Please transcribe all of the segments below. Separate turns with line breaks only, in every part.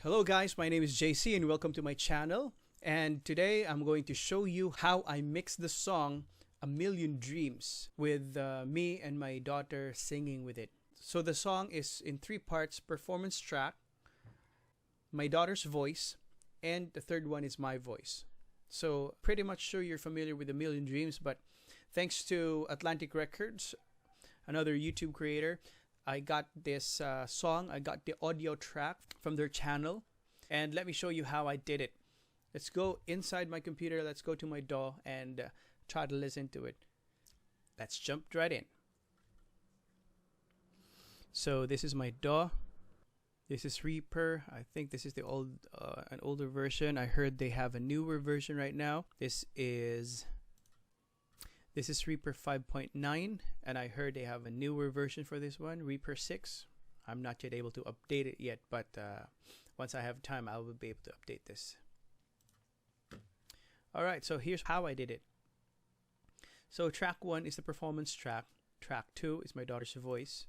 Hello guys, my name is JC and welcome to my channel. And today I'm going to show you how I mix the song A Million Dreams with me and my daughter singing with it. So the song is in three parts: performance track, my daughter's voice, and the third one is my voice. So pretty much sure you're familiar with A Million Dreams, but thanks to Atlantic Records, another YouTube creator, I got this song, I got the audio track from their channel, and let me show you how I did it. Let's go inside my computer, let's go to my DAW and try to listen to it. Let's jump right in. So this is my DAW. This is Reaper. I think this is the an older version. I heard they have a newer version right now. This is Reaper 5.9, and I heard they have a newer version for this one, Reaper 6. I'm not yet able to update it yet, but once I have time, I will be able to update this. Alright, so here's how I did it. So track 1 is the performance track. Track 2 is my daughter's voice.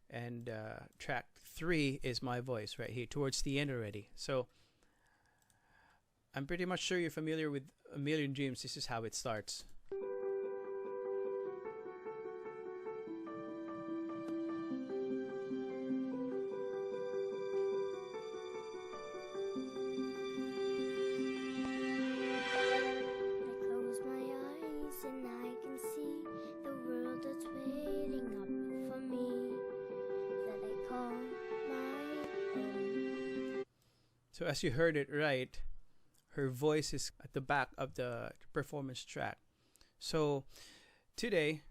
And track 3 is my voice right here, towards the end already. So I'm pretty much sure you're familiar with A Million Dreams. This is how it starts. So as you heard it right, her voice is at the back of the performance track. So today,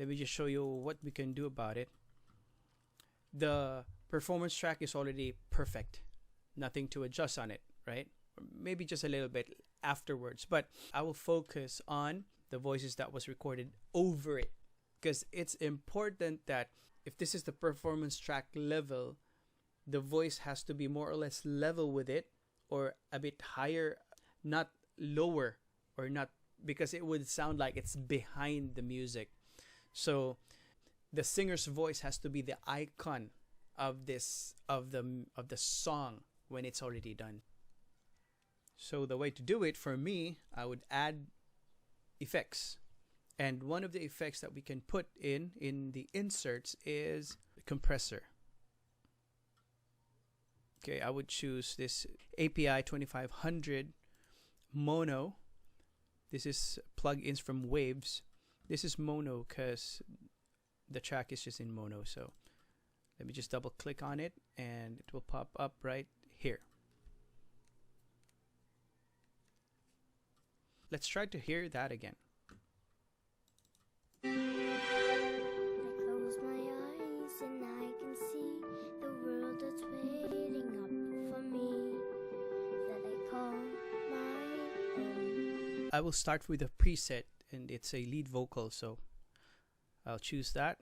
let me just show you what we can do about it. The performance track is already perfect. Nothing to adjust on it, right? Maybe just a little bit afterwards. But I will focus on the voices that was recorded over it. Because it's important that if this is the performance track level, the voice has to be more or less level with it, or a bit higher, not lower, or not, because it would sound like it's behind the music. So the singer's voice has to be the icon of this of the song when it's already done. So the way to do it for me, I would add effects, and one of the effects that we can put in the inserts is the compressor. Okay, I would choose this API 2500 mono. This is plugins from Waves. This is mono because the track is just in mono. So let me just double click on it and it will pop up right here. Let's try to hear that again. I will start with a preset, and it's a lead vocal, so I'll choose that.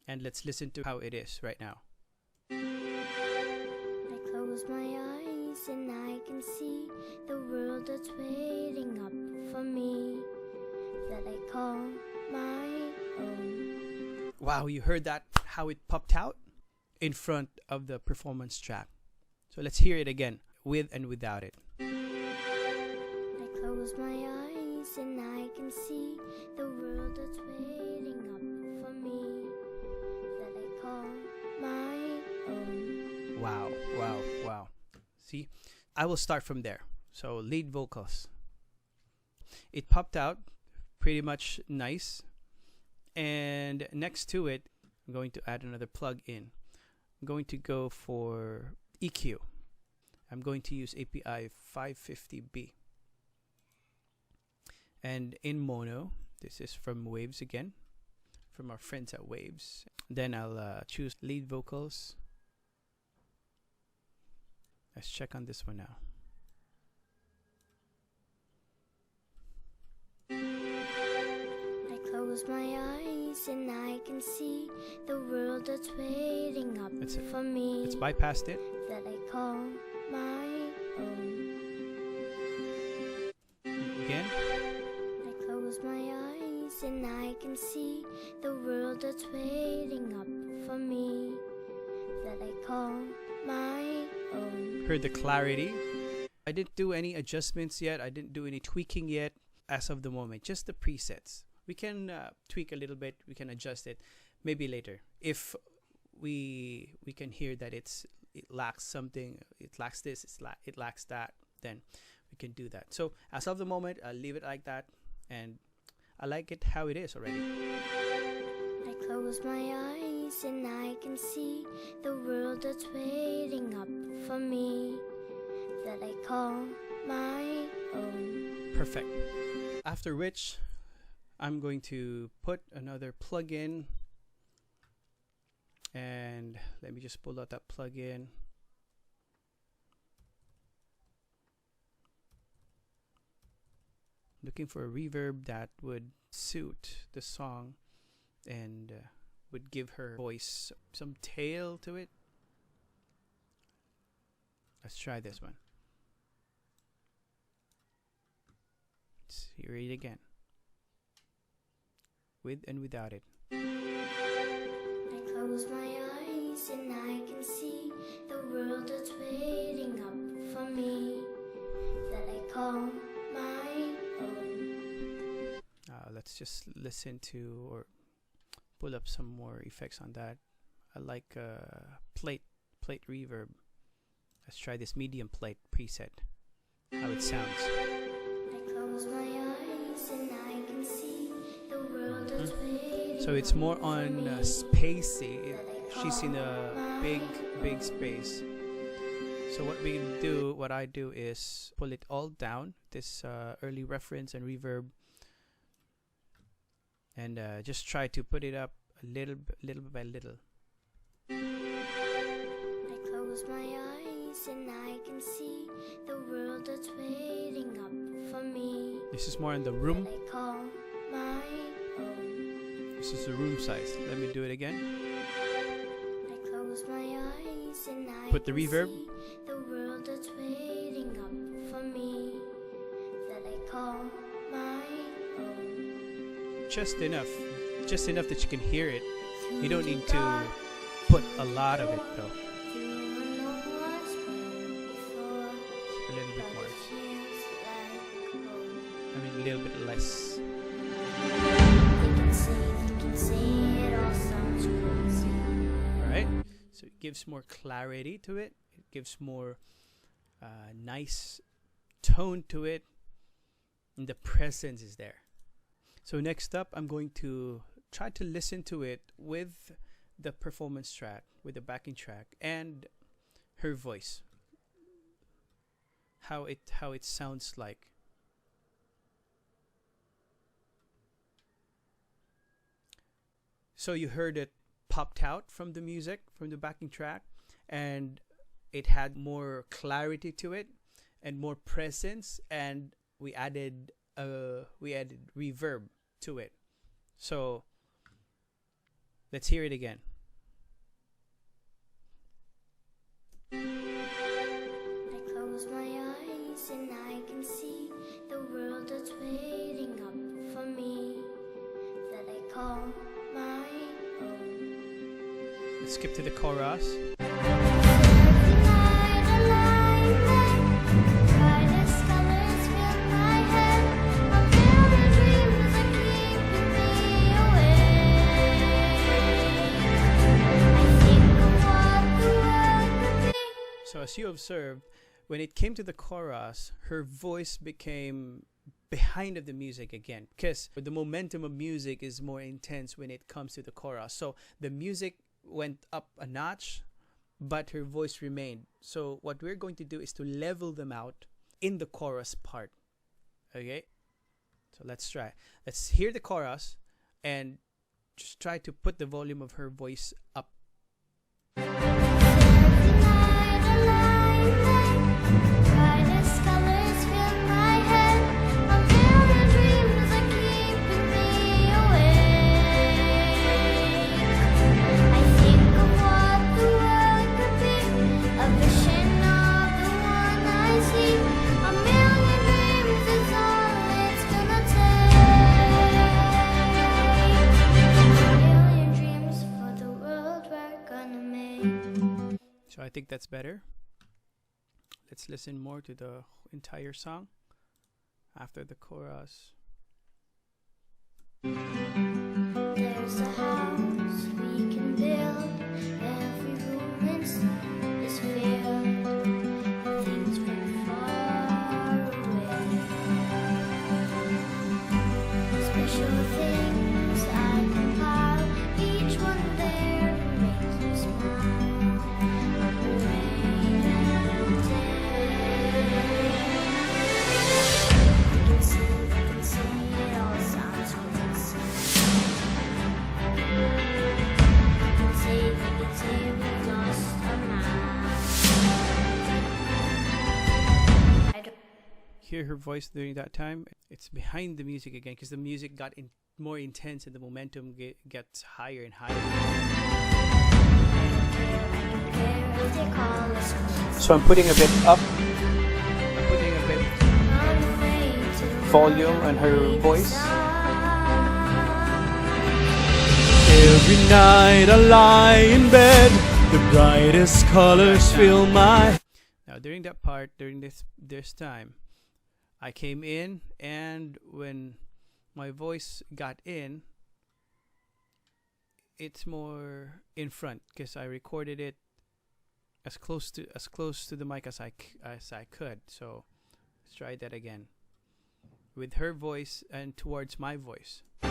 And let's listen to how it is right now.
I close my eyes and I can see the world that's waiting up for me, that I call my own.
Wow, you heard that, how it popped out in front of the performance track. So let's hear it again, with and without it.
Close my eyes and I can see the world that's waiting up for me, that I call my own.
Wow, wow, wow. See, I will start from there. So lead vocals. It popped out pretty much nice. And next to it, I'm going to add another plug-in. I'm going to go for EQ. I'm going to use API 550B. And in mono, this is from Waves again, from our friends at Waves. Then I'll choose lead vocals. Let's check on this one now.
I close my eyes and I can see the world that's waiting up for me.
Let's bypass it.
That I call my own.
Again.
My eyes and I can see the world that's waiting up for me, that I call my
heard the clarity. I didn't do any adjustments yet. I didn't do any tweaking yet as of the moment. Just the presets. We can tweak a little bit. We can adjust it maybe later if we can hear that it lacks something. It lacks this. It lacks that. Then we can do that. So as of the moment, I'll leave it like that, and I like it how it is already.
I close my eyes and I can see the world that's waiting up for me, that I call my own.
Perfect. After which, I'm going to put another plugin, and let me just pull out that plugin. Looking for a reverb that would suit the song and would give her voice some tail to it. Let's try this one. Let's hear it again, with and without it.
I close my eyes and I can see the world that's waiting up for me, that I call my own.
Let's just listen to or pull up some more effects on that. I like plate reverb. Let's try this medium plate preset, how it sounds.
I close my eyes and I can see the world that's waiting.
So it's more on spacey. She's in a big space. So what I do is pull it all down, this early reference and reverb, and just try to put it up a little by little.
I close my eyes and I can see the world that's waiting up for me.
This is more in the room.
I call my own.
This is the room size. Let me do it again.
I close my eyes and I
Put the
can
reverb.
see the world that's waiting up for me, that I call my own.
Just enough that you can hear it. You don't need to put a lot of it though. A little bit more. I mean a little bit less. Alright, so it gives more clarity to it. It gives more nice tone to it, and the presence is there. So next up, I'm going to try to listen to it with the performance track, with the backing track, and her voice. How it sounds like. So you heard it popped out from the music, from the backing track, and it had more clarity to it and more presence, and we added reverb to it. So let's hear it again.
I close my eyes and I can see the world that's waiting up for me, that I call my own.
Let's skip to the chorus. So as you observed, when it came to the chorus, her voice became behind of the music again, because the momentum of music is more intense when it comes to the chorus. So the music went up a notch, but her voice remained. So what we're going to do is to level them out in the chorus part. Okay? So let's try. Let's hear the chorus and just try to put the volume of her voice up. So I think that's better. Let's listen more to the entire song after the chorus.
There's a house we can build. Every room inside is filled with things from far away. Special things I compile, each one there makes me smile on a rainy day. We can sing, it all sounds good. Say we lost our minds. I don't
Hear her voice during that time. It's behind the music again because the music got more intense and the momentum gets higher and higher.
care if they call us quits.
So I'm putting a bit up. I'm putting a bit
On the way to the
volume on her voice.
Every night I lie in bed, the brightest colors fill my.
Now during that part, during this time, I came in, and when my voice got in, it's more in front because I recorded it as close to the mic as I could. So let's try that again with her voice and towards my voice.
I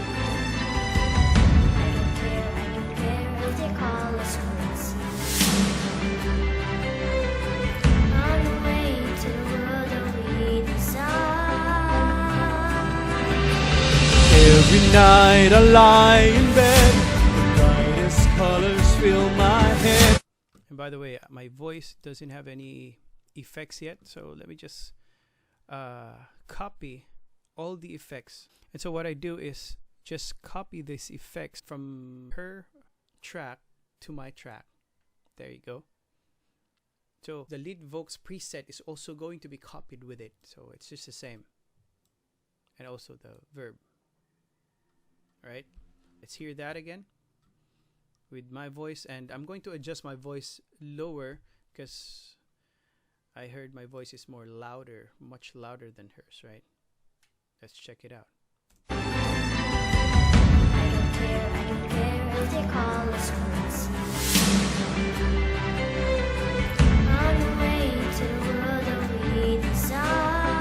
don't care if they call us quits. On the way to the world that we desire.
Every night I lie in bed, the brightest colors fill my head.
And by the way, my voice doesn't have any effects yet, so let me just copy all the effects. And so what I do is just copy these effects from her track to my track. There you go. So the lead vocals preset is also going to be copied with it, so it's just the same. And also the verb. Alright, let's hear that again with my voice, and I'm going to adjust my voice lower because I heard my voice is more louder, much louder than hers, right? Let's check it out.
I don't care if they call us quits. On the way to the world that we desire.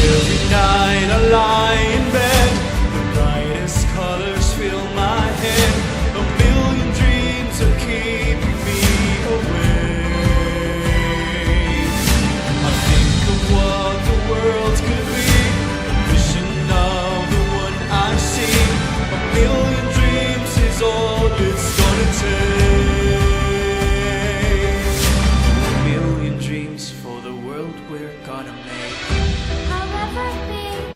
Every night I lie in bed, the brightest colors fill my head. A million dreams are keeping me awake. I think of what the world could be, a vision of the one I see. A million dreams is all it's gonna take. A million dreams for the world we're gonna make.
However big,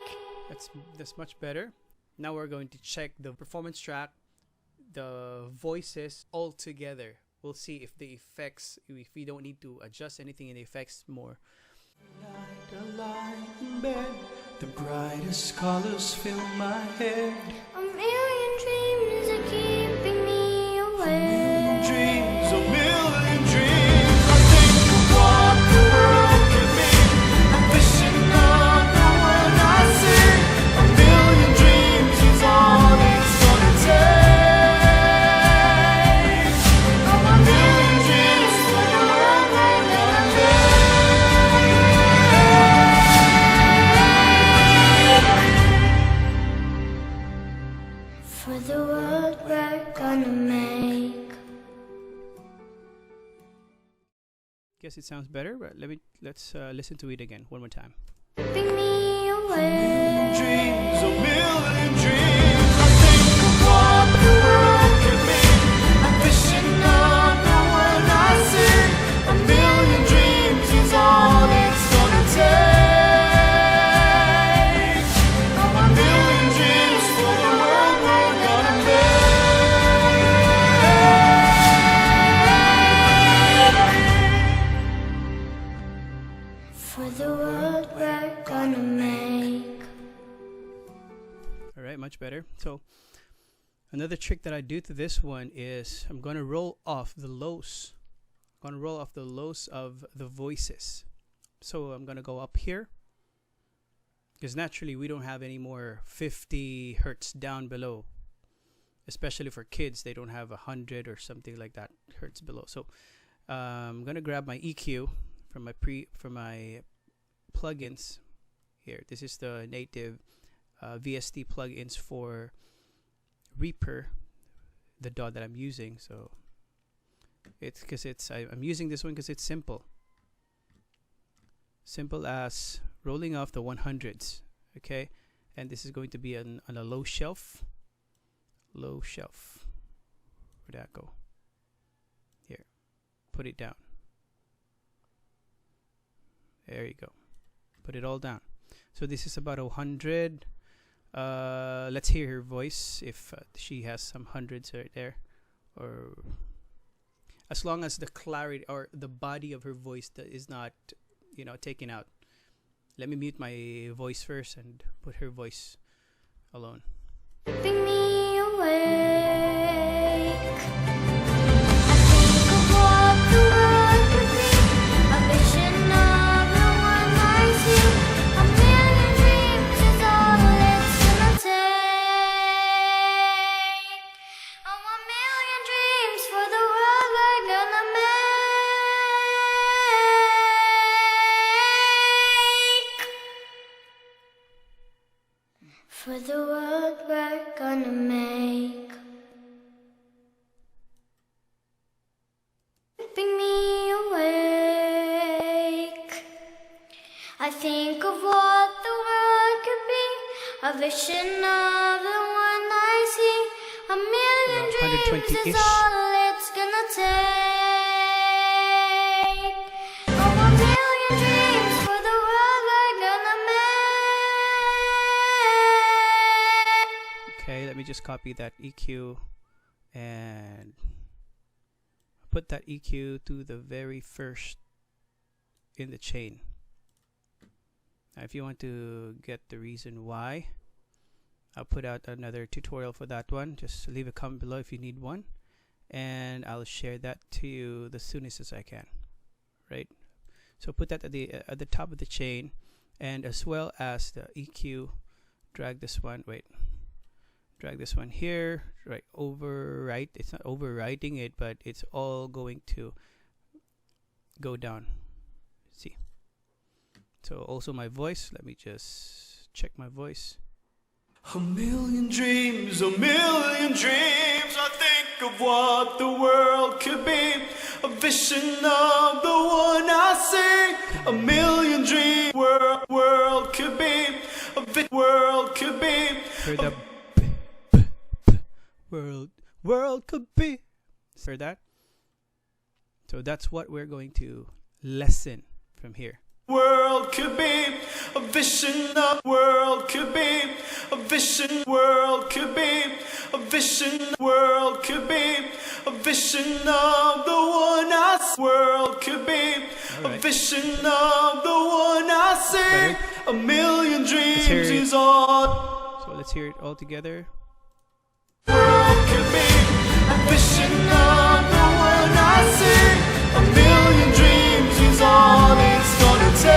That's much better. Now we're going to check the performance track, the voices all together. We'll see if the effects, if we don't need to adjust anything in the effects more.
Night I lie in bed, the brightest colors fill my head.
a million dreams are keeping me awake.
Dreams, a million dreams. I think of what the world could be. A vision of the one I see. A million dreams is all it's gonna take. Oh, a million dreams for the world we're gonna make.
For the world we're gonna make.
Guess it sounds better, but let's listen to it again one more time.
Keeping me awake.
Dreams, a million dreams. I think of what the world could be. A vision of the one I see. A million dreams is all it's gonna take. Oh, a million dreams for the world we're gonna make.
For the world we're gonna make.
All right, much better. So another trick that I do to this one is I'm going to roll off the lows gonna roll off the lows of the voices. So I'm gonna go up here, because naturally we don't have any more 50 hertz down below, especially for kids. They don't have 100 or something like that hertz below. So I'm gonna grab my EQ from my plugins here. This is the native VST plugins for Reaper, the DAW that I'm using. So it's because I'm using this one because it's simple as rolling off the 100s. Okay, and this is going to be on a low shelf. Where'd that go? Here, put it down. There you go. Put it all down. So this is about 100. Let's hear her voice if she has some hundreds right there, or as long as the clarity or the body of her voice that is not, taken out. Let me mute my voice first and put her voice alone.
Keeping me awake. I think of what the world could be, a vision of the one I see. A million dreams is all it's gonna take. Oh, a million dreams for the world we're gonna make. For the world we're gonna make. Keeping me awake. I think of what the world could be, a vision of the one I see. A million dreams is
120-ish.
all it's gonna take. Oh, a million dreams for the world we're gonna make.
Okay, let me just copy that EQ and put that EQ to the very first in the chain. Now, if you want to get the reason why, I'll put out another tutorial for that one. Just leave a comment below if you need one, and I'll share that to you the soonest as I can. Right? So put that at the top of the chain, and as well as the EQ. Drag this one. Drag this one here. Right, overwrite. It's not overwriting it, but it's all going to go down. See. So also my voice. Let me just check my voice.
A million dreams, I think of what the world could be. A vision of the one I see. A million dreams, world could be. World could be.
Hear the world could be. Hear that? So that's what we're going to lessen from here.
World could be a vision of world could be a vision world could be a vision world could be a vision of the one I see. World could be a vision of the one I see. A million dreams is all.
So let's hear it all together.
World could be a vision of the one I see. A million dreams is all it's gonna take.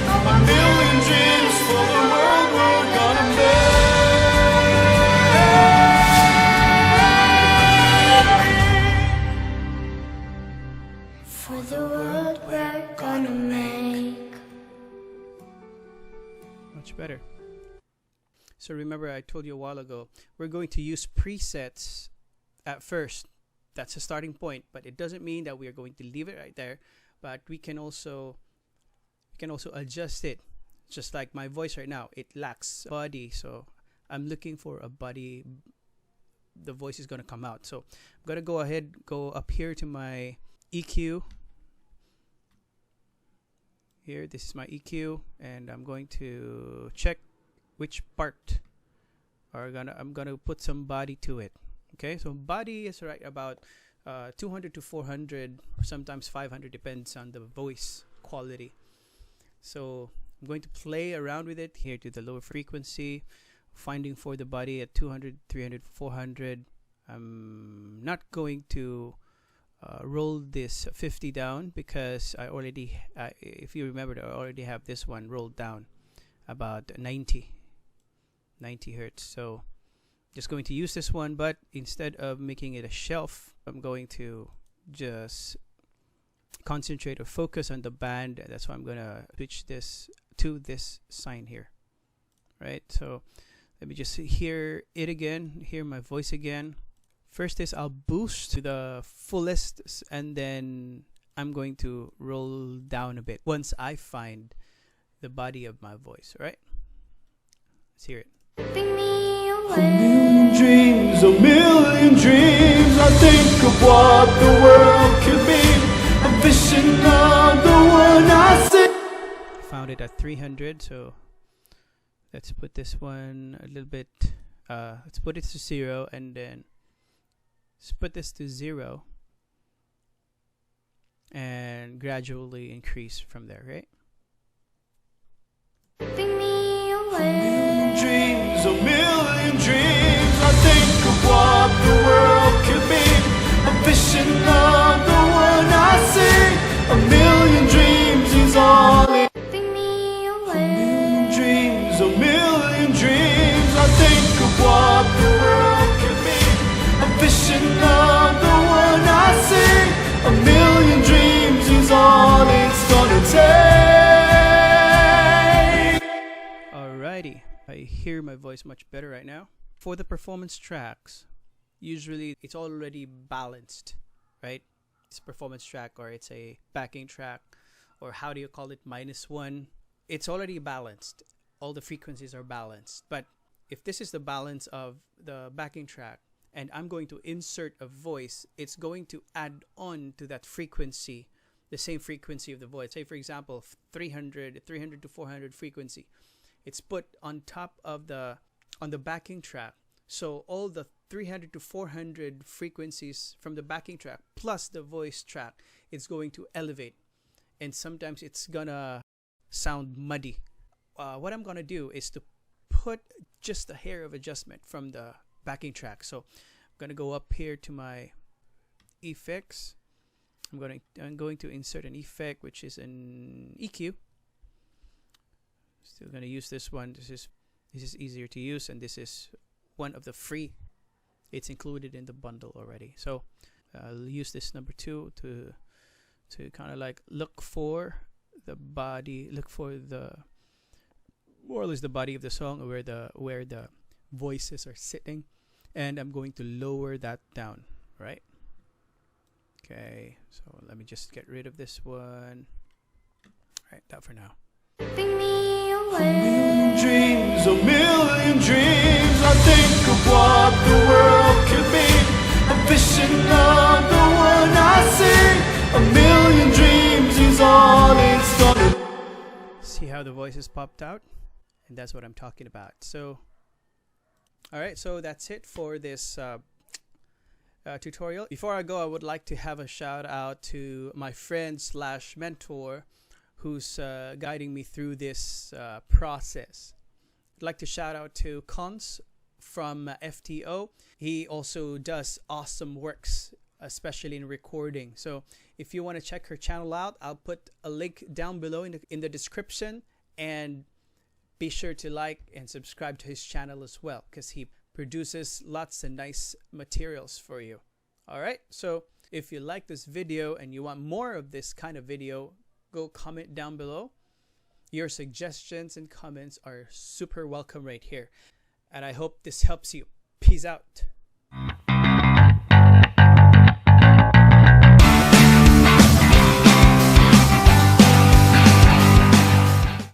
A million dreams for the world we're gonna
make. For the world we're gonna make.
Much better. So remember, I told you a while ago, we're going to use presets at first. That's a starting point, but it doesn't mean that we are going to leave it right there. But we can also adjust it. Just like my voice right now, it lacks body, so I'm looking for a body. The voice is going to come out. So I'm going to go ahead, go up here to my EQ. Here, this is my EQ, and I'm going to check which part I'm gonna put some body to it. Okay, so body is right about 200 to 400 or sometimes 500, depends on the voice quality. So I'm going to play around with it here to the lower frequency, finding for the body at 200, 300, 400. I'm not going to roll this 50 down because I already, if you remember, I already have this one rolled down about 90 hertz. So just going to use this one, but instead of making it a shelf, I'm going to just concentrate or focus on the band. That's why I'm gonna switch this to this sign here, right? So let me just hear it again, hear my voice again. First is I'll boost to the fullest, and then I'm going to roll down a bit once I find the body of my voice, right? Let's hear it.
Bring me
A million
away.
dreams, a million dreams. I think of what the world could be. A vision of the one I see.
Found it at 300, so let's put this one a little bit, let's put it to 0, and then let's put this to 0 and gradually increase from there, right?
Bring me
A
away.
million dreams, a million dreams. I think of what the world could be. A vision of the one I see. A million dreams is all it.
Bring me
A
away.
million dreams, a million dreams. I think of what the world could be. A vision of the one I see. A million dreams is all it's gonna take.
Alrighty, I hear my voice much better right now. For the performance tracks, usually it's already balanced, right? It's a performance track, or it's a backing track, or how do you call it, -1. It's already balanced. All the frequencies are balanced. But if this is the balance of the backing track, and I'm going to insert a voice, it's going to add on to that frequency, the same frequency of the voice. Say, for example, 300 to 400 frequency. It's put on top of on the backing track. So all the 300 to 400 frequencies from the backing track plus the voice track, it's going to elevate. And sometimes it's gonna sound muddy. What I'm gonna do is to put just a hair of adjustment from the backing track. So I'm gonna go up here to my effects. I'm going to insert an effect, which is an EQ. Still gonna use this one. This is easier to use, and this is one of the free. It's included in the bundle already. So I'll use this number 2 to kind of like look for the body, look for the more or less the body of the song, or where the voices are sitting, and I'm going to lower that down, right? Okay, so let me just get rid of this one. All right, that for now.
Bring me
A
away.
million dreams, a million dreams. I think of what the world could be. A vision of the one I see. A million dreams is all it's gonna.
See how the voices popped out? And that's what I'm talking about. So, all right, so that's it for this tutorial. Before I go, I would like to have a shout out to my friend / mentor who's guiding me through this process. I'd like to shout out to Cons from FTO. He also does awesome works, especially in recording. So if you want to check her channel out, I'll put a link down below in the description, and be sure to like and subscribe to his channel as well, because he produces lots of nice materials for you. All right, so if you like this video and you want more of this kind of video, go comment down below. Your suggestions and comments are super welcome right here, and I hope this helps you. Peace out.